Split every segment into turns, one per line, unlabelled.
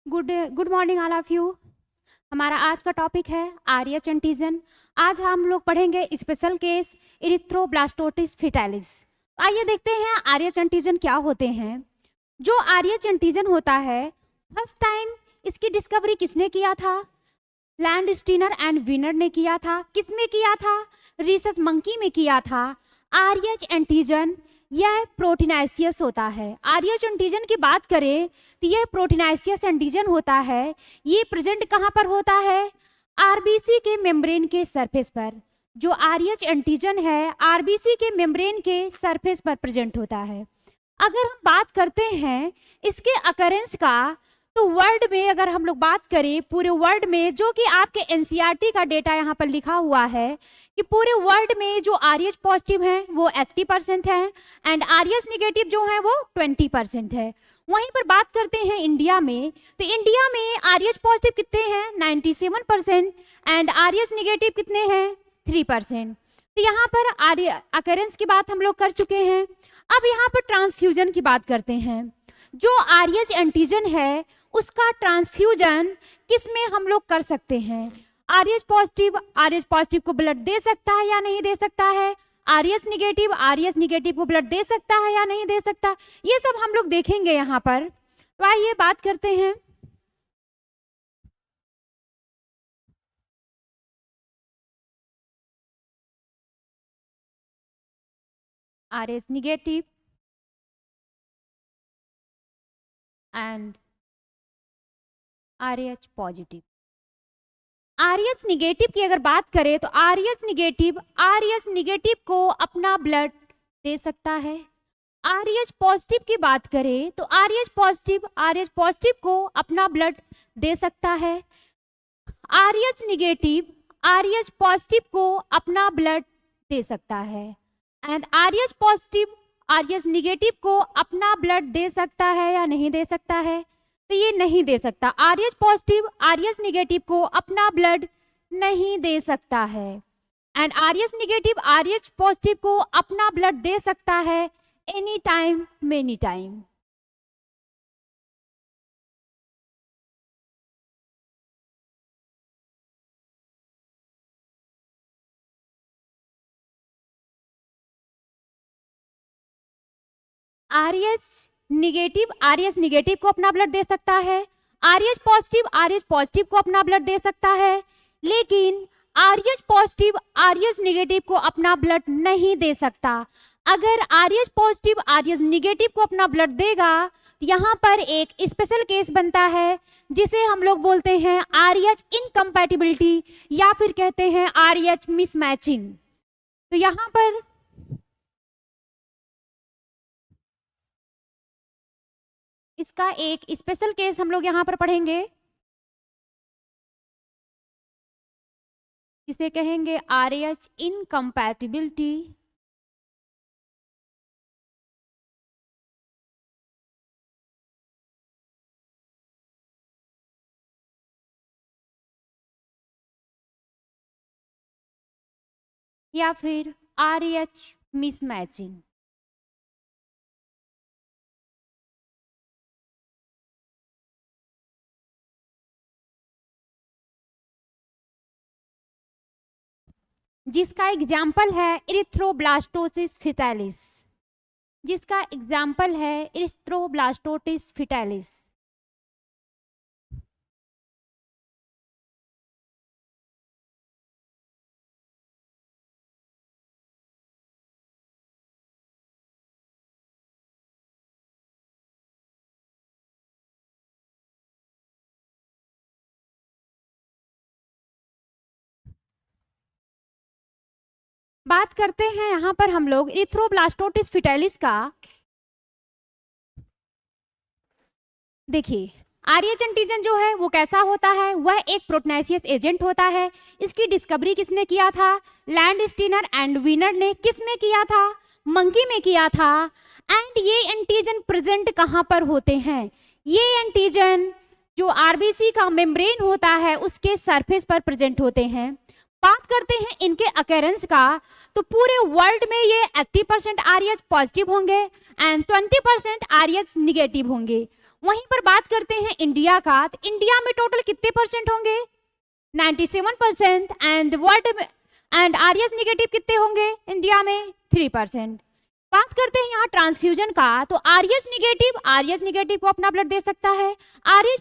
Good morning all of you. हमारा आज का टॉपिक है आर्यच एंटीजन। आज हम लोग पढ़ेंगे स्पेशल केस इरिथ्रोब्लास्टोसिस फीटालिस। आइए देखते हैं आर्यच एंटीजन क्या होते हैं। जो आर्यच एंटीजन होता है, फर्स्ट टाइम इसकी डिस्कवरी किसने किया था? लैंडस्टीनर एंड वीनर ने किया था। किसमें किया था? रीसस मंकी में किया था। आर्यच एंटीजन यह प्रोटीनाइसियस होता है। आर्यच एंटीजन की बात करें तो यह प्रोटीनाइसियस एंटीजन होता है। ये प्रेजेंट कहाँ पर होता है? आरबीसी के मेम्ब्रेन के सरफेस पर। जो आर्यच एंटीजन है आरबीसी के मेम्ब्रेन के सरफेस पर प्रेजेंट होता है। अगर हम बात करते हैं इसके अकरेंस का, तो वर्ल्ड में अगर हम लोग बात करें पूरे वर्ल्ड में, जो कि आपके एनसीईआरटी का डेटा यहाँ पर लिखा हुआ है कि पूरे वर्ल्ड में जो आरएच पॉजिटिव हैं वो 80% है एंड आरएच निगेटिव जो है वो 20% है। वहीं पर बात करते हैं इंडिया में, तो इंडिया में आरएच पॉजिटिव कितने हैं? 97% एंड आरएच निगेटिव कितने हैं? 3%। तो यहाँ पर अकरेंस की बात हम लोग कर चुके हैं। अब यहाँ पर ट्रांसफ्यूजन की बात करते हैं। जो आरएच एंटीजन है उसका ट्रांसफ्यूजन किस में हम लोग कर सकते हैं? आरएच पॉजिटिव को ब्लड दे सकता है या नहीं दे सकता है? आरएच निगेटिव को ब्लड दे सकता है या नहीं दे सकता? ये सब हम लोग देखेंगे यहाँ पर। तो आइए बात करते हैं। RH negative and RH positive. RH negative की अगर बात करें तो आरएच निगेटिव को अपना ब्लड दे सकता है। आरएच पॉजिटिव की बात करें तो आरएच पॉजिटिव को अपना ब्लड दे सकता है। आरएच पॉजिटिव को अपना ब्लड दे सकता है एंड आरएच निगेटिव को अपना ब्लड दे सकता है या नहीं दे सकता है? तो ये नहीं दे सकता। आरएच पॉजिटिव आरएच निगेटिव को अपना ब्लड नहीं दे सकता है and RH negative RH positive को अपना ब्लड दे सकता है any time many time. RH negative को अपना ब्लड दे सकता है। आरएच पॉजिटिव को अपना ब्लड दे सकता है, लेकिन आरएच पॉजिटिव आरएच निगेटिव को अपना ब्लड नहीं दे सकता। अगर आरएच पॉजिटिव आरएच निगेटिव को अपना ब्लड देगा तो यहाँ पर एक स्पेशल केस बनता है जिसे हम लोग बोलते हैं आरएच इनकम्पैटिबिलिटी या फिर कहते हैं आरएच मिसमैचिंग। तो यहाँ पर इसका एक स्पेशल केस हम लोग यहाँ पर पढ़ेंगे जिसे कहेंगे आरएच इनकम्पैटिबिलिटी या फिर आरएच मिसमैचिंग। जिसका एग्जाम्पल है इरिथ्रोब्लास्टोसिस फीटालिस। बात करते हैं यहाँ पर हम लोग इरिथ्रोब्लास्टोसिस फीटालिस का। देखिए, आरएच एंटीजन जो है वो कैसा होता है? वह एक प्रोटीनाइसियस एजेंट होता है। इसकी डिस्कवरी किसने किया था? लैंडस्टीनर एंड वीनर ने। किस में किया था? मंकी में किया था। एंड ये एंटीजन प्रेजेंट कहाँ पर होते हैं? ये एंटीजन जो आरबीसी का मेम्ब्रेन होता है उसके सरफेस पर प्रेजेंट होते हैं। बात करते हैं इनके अकेरेंस का, तो पूरे वर्ल्ड में ये 80% आरएच पॉजिटिव होंगे एंड 20% आरएच निगेटिव होंगे। वहीं पर बात करते हैं इंडिया का, तो इंडिया में टोटल कितने परसेंट होंगे? 97%। And world and RH negative कितने होंगे इंडिया में? 3%। बात करते हैं यहाँ ट्रांसफ्यूजन का, तो आरएच निगेटिव को अपना ब्लड दे सकता है, आरएच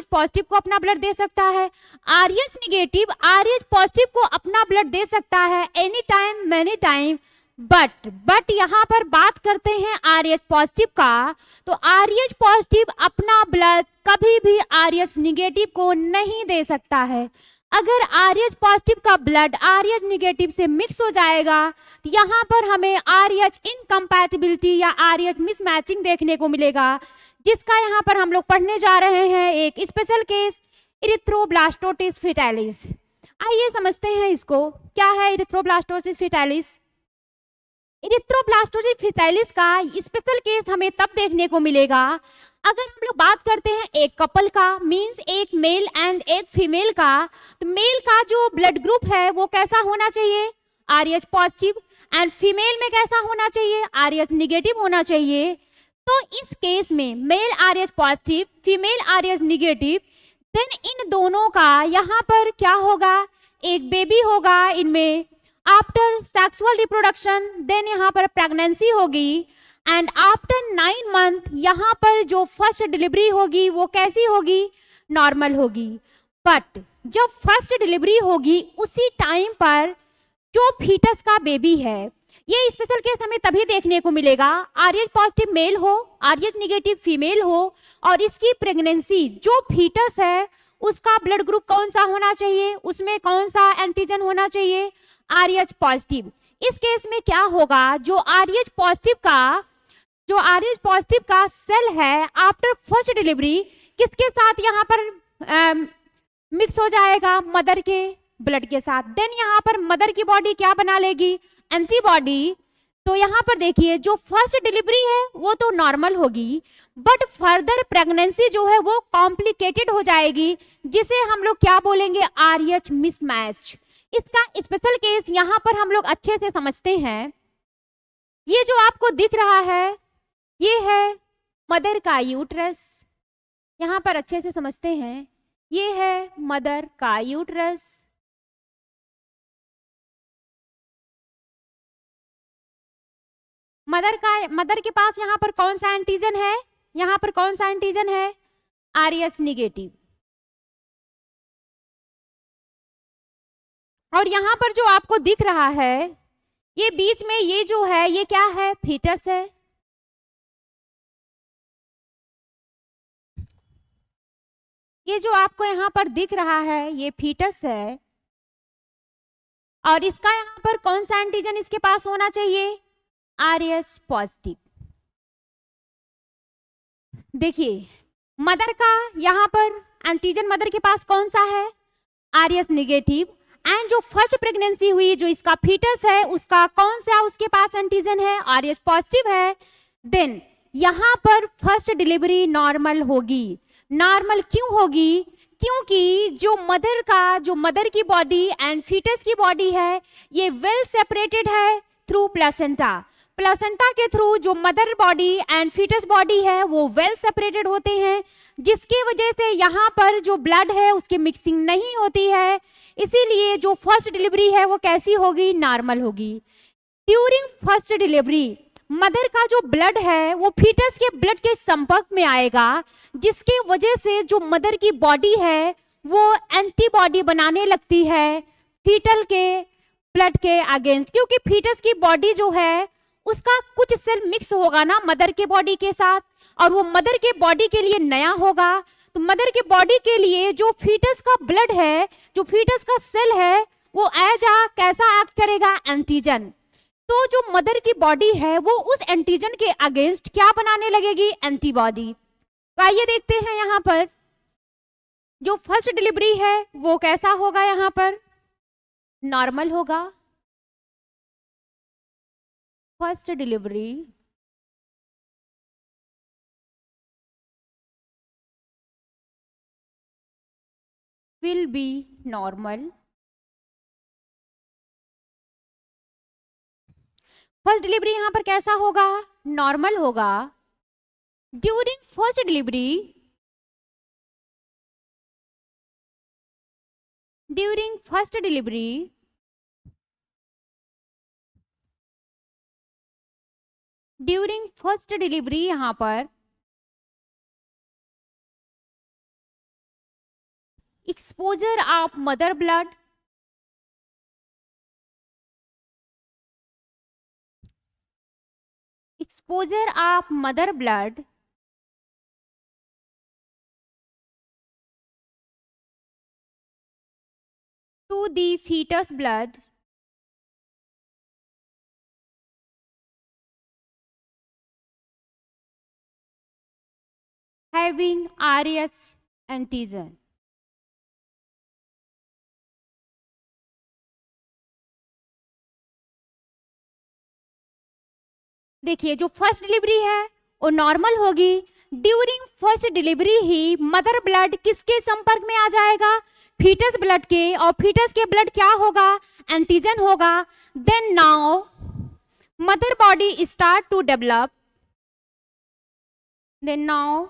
पॉजिटिव को अपना ब्लड दे सकता है, आरएच निगेटिव आरएच पॉजिटिव को अपना ब्लड दे सकता है any time many time. But यहाँ पर बात करते हैं आरएच पॉजिटिव का, तो आरएच पॉजिटिव अपना ब्लड कभी भी आरएच निगेटिव को नहीं दे सकता है। अगर आरएच पॉजिटिव का ब्लड आरएच निगेटिव से मिक्स हो जाएगा तो यहाँ पर हमें आरएच इनकम्पैटिबिलिटी या आरएच मिसमैचिंग देखने को मिलेगा, जिसका यहाँ पर हम लोग पढ़ने जा रहे हैं एक स्पेशल केस, इरिथ्रोब्लास्टोसिस फीटालिस। आइए समझते हैं इसको, क्या है इरिथ्रोब्लास्टोसिस फीटालिस। इरिथ्रोब्लास्टोसिस फीटालिस का स्पेशल केस हमें तब देखने को मिलेगा अगर हम लोग बात करते हैं एक कपल का, मींस एक मेल एंड एक फीमेल का। तो मेल का जो ब्लड ग्रुप है वो कैसा होना चाहिए? RH positive. एंड फीमेल में कैसा होना चाहिए? आरएच निगेटिव होना चाहिए। तो इस केस में male Rh positive, female Rh negative, then इन दोनों का यहाँ पर क्या होगा? एक बेबी होगा इनमें। आफ्टर सेक्सुअल रिप्रोडक्शन देन यहाँ पर प्रेगनेंसी होगी एंड आफ्टर 9 मंथ यहाँ पर जो फर्स्ट डिलीवरी होगी वो कैसी होगी? नॉर्मल होगी। बट जब फर्स्ट डिलीवरी होगी उसी टाइम पर जो फीटस का बेबी है, ये स्पेशल केस हमें तभी देखने को मिलेगा आरएच पॉजिटिव मेल हो, आरएच निगेटिव फीमेल हो और इसकी प्रेगनेंसी जो फीटस है उसका ब्लड ग्रुप कौन सा होना चाहिए? उसमें कौन सा एंटीजन होना चाहिए? RH positive. इस केस में क्या होगा? जो आरएच पॉजिटिव का सेल है आफ्टर फर्स्ट डिलीवरी किसके साथ यहाँ पर मिक्स हो जाएगा? मदर के ब्लड के साथ। देन यहाँ पर मदर की बॉडी क्या बना लेगी? एंटीबॉडी। तो यहाँ पर देखिए जो फर्स्ट डिलीवरी है वो तो नॉर्मल होगी, बट फर्दर प्रेगनेंसी जो है वो कॉम्प्लिकेटेड हो जाएगी, जिसे हम लोग क्या बोलेंगे? RH mismatch. इसका स्पेशल केस यहाँ पर हम लोग अच्छे से समझते हैं। ये जो आपको दिख रहा है ये है मदर का यूट्रस, यहाँ पर अच्छे से समझते हैं। ये है मदर का यूट्रस। मदर के पास यहाँ पर कौन सा एंटीजन है? यहाँ पर कौन सा एंटीजन है? RH negative. और यहाँ पर जो आपको दिख रहा है ये बीच में ये जो है ये क्या है? फीटस है। ये जो आपको यहाँ पर दिख रहा है ये फीटस है और इसका यहाँ पर कौन सा एंटीजन इसके पास होना चाहिए? RH positive. देखिए मदर का यहाँ पर एंटीजन मदर के पास कौन सा है? RH negative. एंड जो फर्स्ट प्रेगनेंसी हुई जो इसका फीटस है उसका कौन सा उसके पास एंटीजन है? आरएच पॉजिटिव है। देन यहाँ पर फर्स्ट डिलीवरी नॉर्मल होगी। नॉर्मल क्यों होगी? क्योंकि जो मदर की बॉडी एंड फीटस की बॉडी है ये वेल सेपरेटेड है थ्रू प्लेसेंटा। प्लेसेंटा के थ्रू जो mother body and foetus body है वो वेल सेपरेटेड होते हैं, जिसकी वजह से यहाँ पर जो ब्लड है उसकी मिक्सिंग नहीं होती है, इसीलिए जो फर्स्ट डिलीवरी है वो कैसी होगी? नॉर्मल होगी। ड्यूरिंग फर्स्ट डिलीवरी मदर का जो ब्लड है वो फीटस के ब्लड के संपर्क में आएगा, जिसकी वजह से जो मदर की बॉडी है वो एंटीबॉडी बनाने लगती है फीटल के ब्लड के अगेंस्ट, क्योंकि फीटस की बॉडी जो है उसका कुछ सेल मिक्स होगा ना मदर के बॉडी के साथ, और वो मदर के बॉडी के लिए नया होगा। तो मदर के बॉडी के लिए जो फीटस का ब्लड है, जो फीटस का सेल है, वो एज कैसा एक्ट करेगा? एंटीजन। तो जो मदर की बॉडी है वो उस एंटीजन के अगेंस्ट क्या बनाने लगेगी? एंटीबॉडी। तो आइए देखते हैं यहाँ पर जो फर्स्ट डिलीवरी है वो कैसा होगा? यहाँ पर नॉर्मल होगा। First delivery will be normal। First delivery यहाँ पर कैसा होगा? नॉर्मल होगा। During first delivery, during first delivery during first delivery यहां पर exposure of mother blood, exposure of mother blood to the fetus blood having RH antigen. देखिए जो first delivery है वो नॉर्मल होगी। ड्यूरिंग फर्स्ट डिलीवरी ही mother blood किसके संपर्क में आ जाएगा? फीटस ब्लड के, और फीटस के ब्लड क्या होगा? एंटीजन होगा। Then now mother body start to develop, then now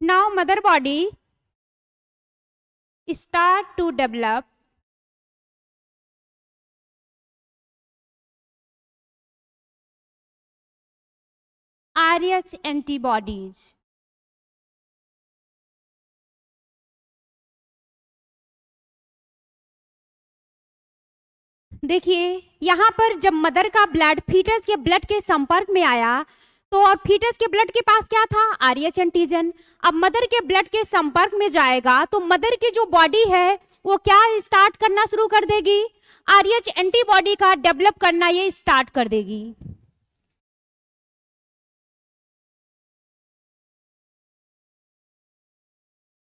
now mother body start to develop RH antibodies. देखिए यहाँ पर जब मदर का ब्लड फीटस के ब्लड के संपर्क में आया तो और फीटस के ब्लड के पास क्या था? RH antigen. अब मदर के ब्लड के संपर्क में जाएगा तो मदर की जो बॉडी है वो क्या स्टार्ट करना शुरू कर देगी? आरएच एंटीबॉडी का डेवलप करना ये स्टार्ट कर देगी।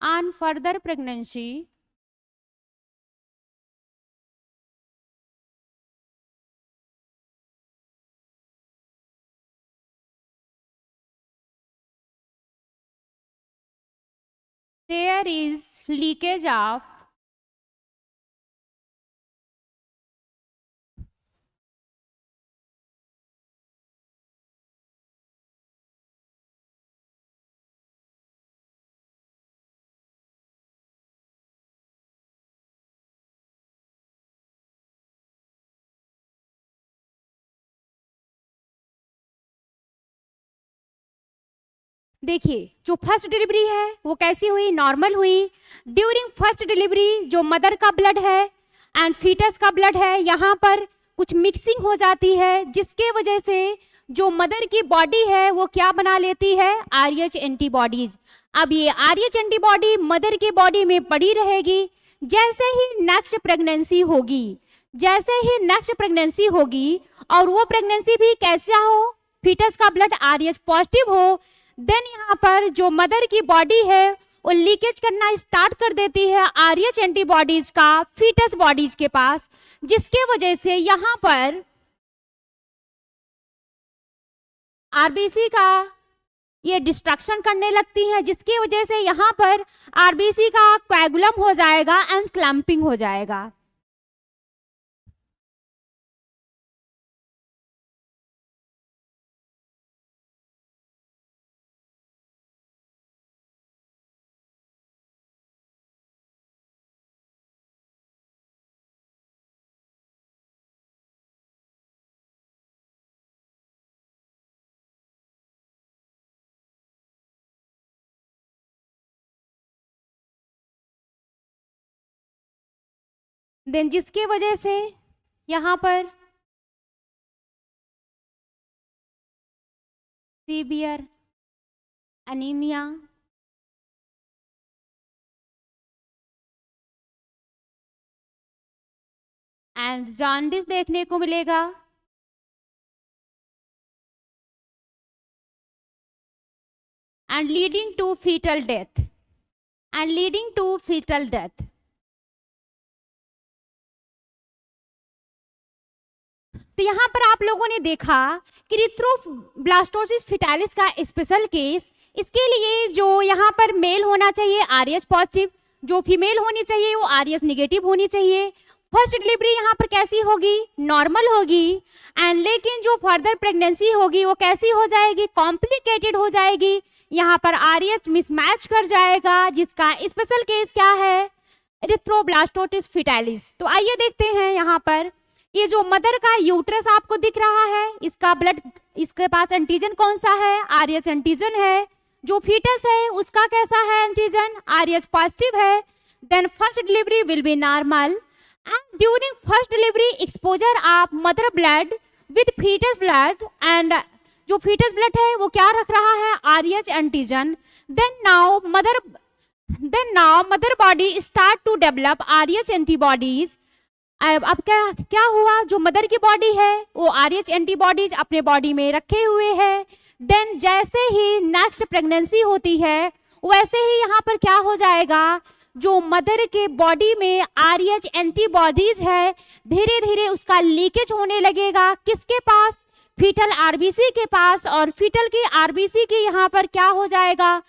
On further pregnancy there is leakage of देखिए जो फर्स्ट डिलीवरी है वो कैसी हुई? नॉर्मल हुई। ड्यूरिंग फर्स्ट डिलीवरी जो मदर का ब्लड है एंड फीटस का ब्लड है यहाँ पर कुछ मिक्सिंग हो जाती है जिसके वजह से जो मदर की बॉडी है वो क्या बना लेती है? RH antibodies. अब ये आरएच एंटीबॉडी मदर की बॉडी में पड़ी रहेगी। जैसे ही नेक्स्ट प्रेगनेंसी होगी, जैसे ही नेक्स्ट प्रेगनेंसी होगी और वो प्रेगनेंसी भी कैसा हो? फीटस का ब्लड आरएच पॉजिटिव हो, देन यहाँ पर जो मदर की बॉडी है वो लीकेज करना स्टार्ट कर देती है आरएच एंटीबॉडीज का फीटस बॉडीज के पास, जिसके वजह से यहाँ पर आरबीसी का ये डिस्ट्रक्शन करने लगती है, जिसकी वजह से यहाँ पर आरबीसी का कोएगुलम हो जाएगा एंड क्लैंपिंग हो जाएगा। देन जिसकी वजह से यहाँ पर सीवियर एनीमिया एंड जॉन्डिस देखने को मिलेगा। And leading to foetal death. and leading to fetal death. तो यहाँ पर आप लोगों ने देखा कि इरिथ्रोब्लास्टोसिस फिटालिस का स्पेशल केस, इसके लिए जो यहाँ पर मेल होना चाहिए आरएच पॉजिटिव, जो फीमेल होनी चाहिए वो आरएच नेगेटिव होनी चाहिए। फर्स्ट डिलीवरी यहाँ पर कैसी होगी, नॉर्मल होगी, एंड लेकिन जो फर्दर प्रेगनेंसी होगी वो कैसी हो जाएगी, कॉम्प्लिकेटेड हो जाएगी। यहाँ पर आरएच मिसमैच कर जाएगा, जिसका स्पेशल केस क्या है, इरिथ्रोब्लास्टोसिस फिटालिस। तो आइए देखते हैं यहाँ पर ये जो मदर का यूट्रस आपको दिख रहा है, इसका ब्लड, इसके पास एंटीजन कौन सा है, आरएच एंटीजन है। जो फीटस है उसका कैसा है एंटीजन, आरएच पॉजिटिव है। Then first delivery will be normal and during first delivery exposure of mother blood with foetus blood, and जो फीटस ब्लड है वो क्या रख रहा है, RH antigen. Then now mother body start to develop RH antibodies. अब क्या हुआ, जो मदर की बॉडी है वो आरएच एंटीबॉडीज अपने बॉडी में रखे हुए है। देन जैसे ही नेक्स्ट प्रेगनेंसी होती है वैसे ही यहाँ पर क्या हो जाएगा, जो मदर के बॉडी में आरएच एंटीबॉडीज है धीरे धीरे उसका लीकेज होने लगेगा, किसके पास, फीटल आरबीसी के पास। और फीटल की आरबीसी की यहाँ पर क्या हो जाएगा,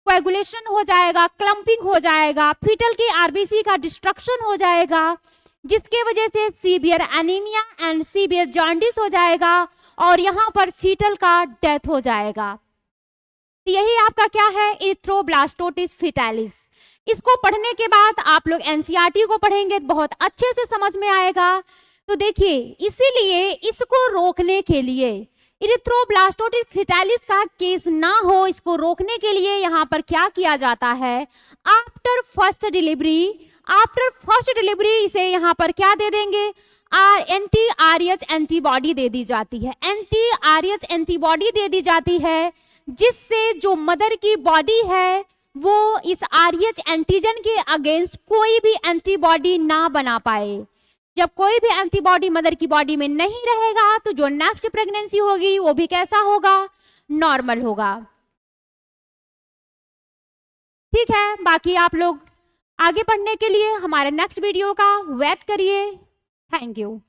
कोएगुलेशन हो जाएगा, क्लम्पिंग हो जाएगा, फीटल की आरबीसी का डिस्ट्रक्शन हो जाएगा, जिसके वजह से severe anaemia and severe jaundice हो जाएगा और यहाँ पर फीटल का डेथ हो जाएगा। तो यही आपका क्या है, इरिथ्रोब्लास्टोसिस फिटालिस। इसको पढ़ने के बाद आप लोग एनसीईआरटी को पढ़ेंगे, बहुत अच्छे से समझ में आएगा। तो देखिए, इसीलिए इसको रोकने के लिए, इरिथ्रोब्लास्टोसिस फिटालिस का केस ना हो, इसको रोकने के लिए यहाँ पर क्या किया जाता है, आफ्टर फर्स्ट डिलीवरी इसे यहाँ पर क्या दे देंगे, एंटी आरएच एंटीबॉडी दे दी जाती है, एंटी आरएच एंटीबॉडी दे दी जाती है, जिससे जो मदर की बॉडी है वो इस आरएच एंटीजन के अगेंस्ट कोई भी एंटीबॉडी ना बना पाए। जब कोई भी एंटीबॉडी मदर की बॉडी में नहीं रहेगा तो जो नेक्स्ट प्रेगनेंसी होगी वो भी कैसा होगा, नॉर्मल होगा। ठीक है, बाकी आप लोग आगे पढ़ने के लिए हमारे नेक्स्ट वीडियो का वेट करिए। Thank you.